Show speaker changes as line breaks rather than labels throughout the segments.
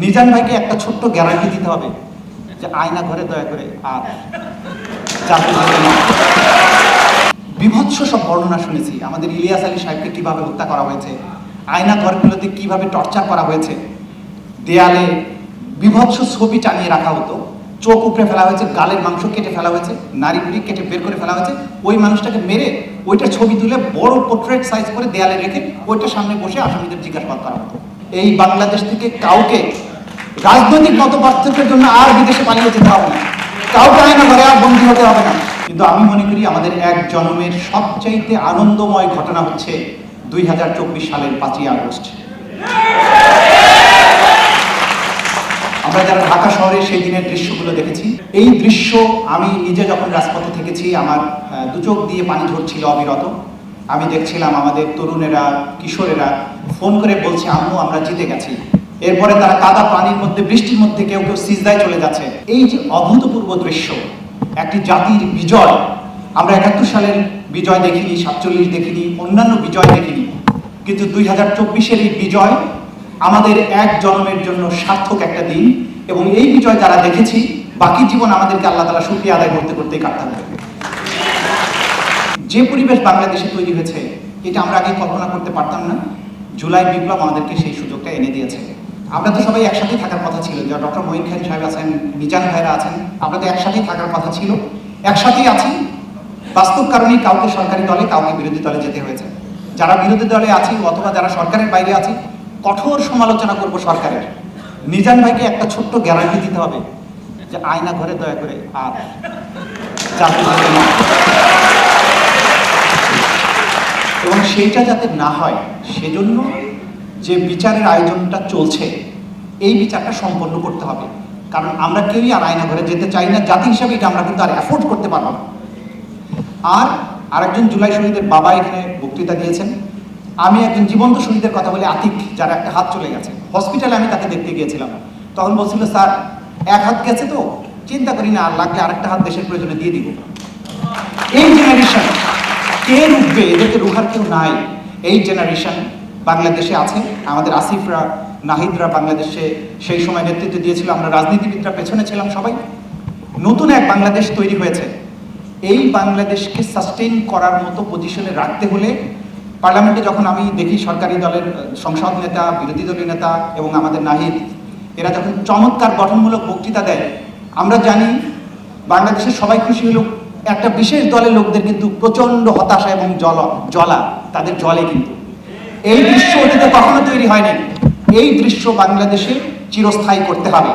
নিজান ভাইকে একটা ছোট্ট গ্যারান্টি দিতে হবে যে আয়না ঘরে দয়া করে আর জাতি হবে না। বিভৎস সব বর্ণনা শুনেছি, আমাদের ইলিয়াস আলী সাহেবকে কিভাবে হত্যা করা হয়েছে, আয়না ঘরগুলোতে কিভাবে টর্চার করা হয়েছে, দেয়ালে বিভৎস ছবি টানিয়ে রাখা হতো, চোখ উপড়ে ফেলা হয়েছে, গালের মাংস কেটে ফেলা হয়েছে, নারী বুড়ি কেটে বের করে ফেলা হয়েছে, ওই মানুষটাকে মেরে ওইটার ছবি তুলে বড় পোর্ট্রেট সাইজ করে দেয়ালে রেখে ওইটার সামনে বসে আসামিদের জিজ্ঞাসাবাদ করা হতো। এই বাংলাদেশ থেকে কাউকে রাজনৈতিক মতপার্থক্যের জন্য আর বিদেশে পালিয়ে যেতে হবে না, কাউকে আয়না ঘরে আর বন্দী হতে হবে না। কিন্তু আমি মনে করি আমাদের এক জন্মের সবচাইতে আনন্দময় ঘটনা হচ্ছে 2024 সালের 5ই আগস্ট। আমরা যারা ঢাকা শহরে সেই দিনের দৃশ্যগুলো দেখেছি, এই দৃশ্য আমি নিজে যখন রাজপথে থেকেছি আমার দু চোখ দিয়ে পানি ঝরছিল অবিরত। আমি দেখছিলাম আমাদের তরুণেরা, কিশোরেরা ফোন করে বলছে আম্মু আমরা জিতে গেছি। এরপরে তারা কাদা পানির মধ্যে, বৃষ্টির মধ্যে কেউ কেউ সিজদায় চলে যাচ্ছে। এই যে অভূতপূর্ব দৃশ্য, একটি জাতির বিজয়। আমরা 71 সালের বিজয় দেখিনি, 47 দেখিনি, অন্যান্য বিজয় দেখিনি, কিন্তু 2024-এর এই বিজয় আমাদের এক জন্মের জন্য সার্থক একটা দিন। এবং এই বিজয় যারা দেখেছি, বাকি জীবন আমাদেরকে আল্লাহ তাআলা শুকরিয়া আদায় করতে করতেই কাটতে হবে। যে পরিবেশ বাংলাদেশে তৈরি হয়েছে এটা আমরা আগে কল্পনা করতে পারতাম না। জুলাই বিপ্লব আমাদেরকে সেই সুযোগটা এনে দিয়েছে। আমরা তো সবাই একসাথেই থাকার কথা ছিল, যা ডক্টর মঈন খান সাহেব আছেন, মিজান ভাইরা আছেন, আমরা তো একসাথেই থাকার কথা ছিল, একসাথেই আছি। বাস্তব কারণেই কাউকে সরকারি দলে, কাউকে বিরোধী দলে যেতে হয়েছে। যারা বিরোধী দলে আছি অথবা যারা সরকারের বাইরে আছি, কঠোর সমালোচনা করব সরকারের। নিজান ভাইকে একটা ছোট্ট গ্যারান্টি দিতে হবে যে আয়না ঘরে দয়া করে আর জাতি হবে না। এবং সেইটা যাতে না হয় সেজন্য যে বিচারের আয়োজনটা চলছে, এই বিচারটা সম্পন্ন করতে হবে। কারণ আমরা কেউই আর আয়না ঘরে যেতে চাই না, জাতি হিসাবে এটা আমরা কিন্তু আর অ্যাফোর্ড করতে পারবো না। আর আরেকজন জুলাই শহীদের বাবা এখানে বক্তৃতা দিয়েছেন। আমি একজন জীবন্ত শহীদের কথা বলি, আতিক, যার একটা হাত চলে গেছে। হসপিটালে আমি তাকে দেখতে গিয়েছিলাম, তখন বলছিল স্যার এক হাত গেছে তো চিন্তা করি না, আর লাগলে আরেকটা হাত দেশের প্রয়োজনে দিয়ে দিব। এই জেনারেশন কে রুখবে? এদেরকে রুখার কেউ নাই। এই জেনারেশন বাংলাদেশে আছে। আমাদের আসিফরা, নাহিদরা বাংলাদেশে সেই সময় নেতৃত্ব দিয়েছিল, আমরা রাজনীতিবিদরা পেছনে ছিলাম সবাই। নতুন এক বাংলাদেশ তৈরি হয়েছে। এই বাংলাদেশকে সাস্টেইন করার মতো পজিশনে রাখতে হলে পার্লামেন্টে যখন আমি দেখি সরকারি দলের সংসদ নেতা, বিরোধী দলীয় নেতা এবং আমাদের নাহিদ, এরা যখন চমৎকার গঠনমূলক বক্তৃতা দেয়, আমরা জানি বাংলাদেশের সবাই খুশি হলো। একটা বিশেষ দলের লোকদের কিন্তু প্রচন্ড হতাশা এবং জ্বলা তাদের জলে। কিন্তু এই দৃশ্য অতীতে কখনো তৈরি হয়নি। এই দৃশ্য বাংলাদেশে চিরস্থায়ী করতে হবে।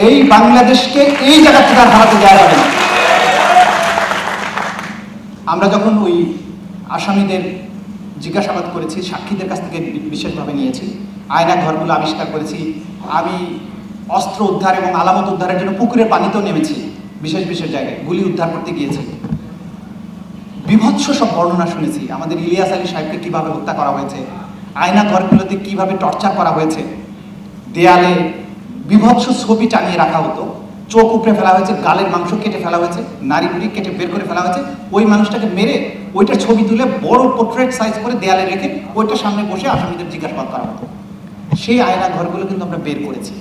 এই বাংলাদেশকে এই জায়গা থেকে আর হারাতে দেওয়া যাবে না। আমরা যখন ওই আসামিদের জিজ্ঞাসাবাদ করেছি, সাক্ষীদের কাছ থেকে বিশেষভাবে নিয়েছি, আয়না ঘরগুলো আবিষ্কার করেছি, আমি অস্ত্র উদ্ধার এবং আলামত উদ্ধারের জন্য পুকুরের পানিতেও নেমেছি, বিশেষ বিশেষ জায়গায় গুলি উদ্ধার করতে গিয়েছি। বিভৎস সব বর্ণনা শুনেছি, আমাদের ইলিয়াস আলী সাহেবকে কিভাবে হত্যা করা হয়েছে, আয়না ঘরগুলোতে কিভাবে টর্চার করা হয়েছে, দেয়ালে বিভৎস ছবি টানিয়ে রাখা হতো, চোখ উপড়ে ফেলা হয়েছে, গালের মাংস কেটে ফেলা হয়েছে, নারী বুড়ি কেটে বের করে ফেলা হয়েছে, ওই মানুষটাকে মেরে ওইটার ছবি তুলে বড় পোর্ট্রেট সাইজ করে দেয়ালে রেখে ওইটার সামনে বসে আসামিদের জিজ্ঞাসাবাদ করা হতো। সেই আয়না ঘরগুলো কিন্তু আমরা বের করেছি।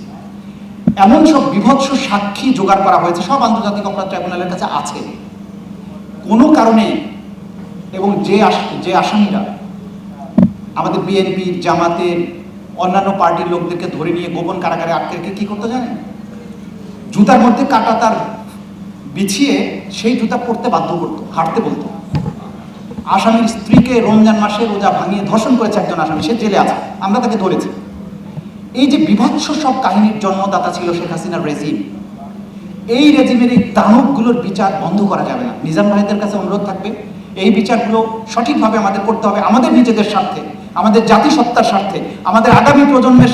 এমন সব বিভৎস সাক্ষী জোগাড় করা হয়েছে, সব আন্তর্জাতিক অপরাধ ট্রাইব্যুনালের কাছে আছে। কোনো কারণে এবং যে আসামিরা আমাদের বিএনপি, জামাতের, অন্যান্য পার্টির লোকদেরকে ধরে নিয়ে গোপন কারাগারে আটকে রেখে কি করতে জানেন? জুতার মধ্যে কাটা তার বিছিয়ে সেই জুতা পরতে বাধ্য করতো, হাঁটতে বলতো। আসামির স্ত্রীকে রমজান মাসে রোজা ভাঙিয়ে ধর্ষণ করেছে একজন আসামি, সে জেলে আছে, আমরা তাকে ধরেছি। এই যে বিভৎস সব কাহিনীর জন্মদাতা ছিল শেখ হাসিনার রেজিম, এই রেজিমের এই দানবগুলোর বিচার বন্ধ করা যাবে না। নিজাম ভাইদের কাছে অনুরোধ থাকবে, এই বিচারগুলো সঠিকভাবে আমাদের করতে হবে, আমাদের নিজেদের স্বার্থে, আমাদের জাতিসত্তার স্বার্থে, আমাদের আগামী প্রজন্মের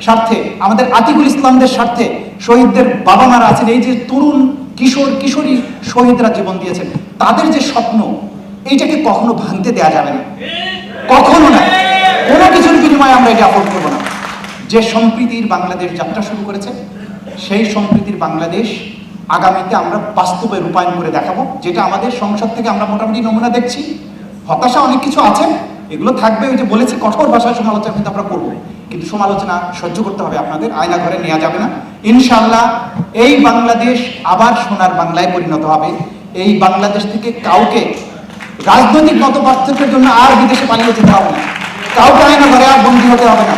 স্বার্থে, আমাদের আতিকুল ইসলামদের স্বার্থে, শহীদদের বাবা মারা আছেন, এই যে তরুণ কিশোর কিশোরী শহীদরা জীবন দিয়েছেন, তাদের যে স্বপ্ন, এইটাকে কখনো ভাঙতে দেওয়া যাবে না, কখনো না। কোনো কিছুর বিনিময়ে আমরা এটা অ্যাফোর্ড করবো না। যে সম্প্রীতির বাংলাদেশ যাত্রা শুরু করেছে, সেই সম্প্রীতির বাংলাদেশ আগামীতে আমরা বাস্তবে রূপায়ণ করে দেখাবো, যেটা আমাদের সংসদ থেকে আমরা মোটামুটি নমুনা দেখছি। হতাশা অনেক কিছু আছে, এগুলো থাকবে, ওই যে বলেছি কঠোর ভাষায় সমালোচনা কিন্তু আমরা করবো, কিন্তু সমালোচনা সহ্য করতে হবে আপনাদের, আয়না ঘরে নেওয়া যাবে না। ইনশাআল্লাহ এই বাংলাদেশ আবার সোনার বাংলায় পরিণত হবে। এই বাংলাদেশ থেকে কাউকে রাজনৈতিক মতপার্থক্যের জন্য আর বিদেশে পালিয়ে যেতে হবে না, কাউকে আয়না ঘরে আর বন্দী হতে হবে না,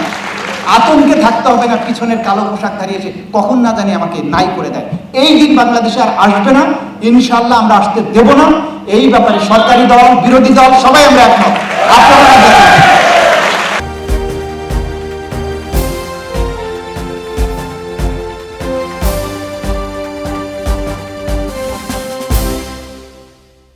আতঙ্কে থাকতে হবে না পিছনের কালো পোশাক দাঁড়িয়ে এসে কখন না জানি আমাকে নাই করে দেয়। এই দিন বাংলাদেশে আর আসবে না, ইনশাআল্লাহ আমরা আসতে দেব না। এই ব্যাপারে সরকারি দল, বিরোধী দল সবাই আমরা একমত। আপনারা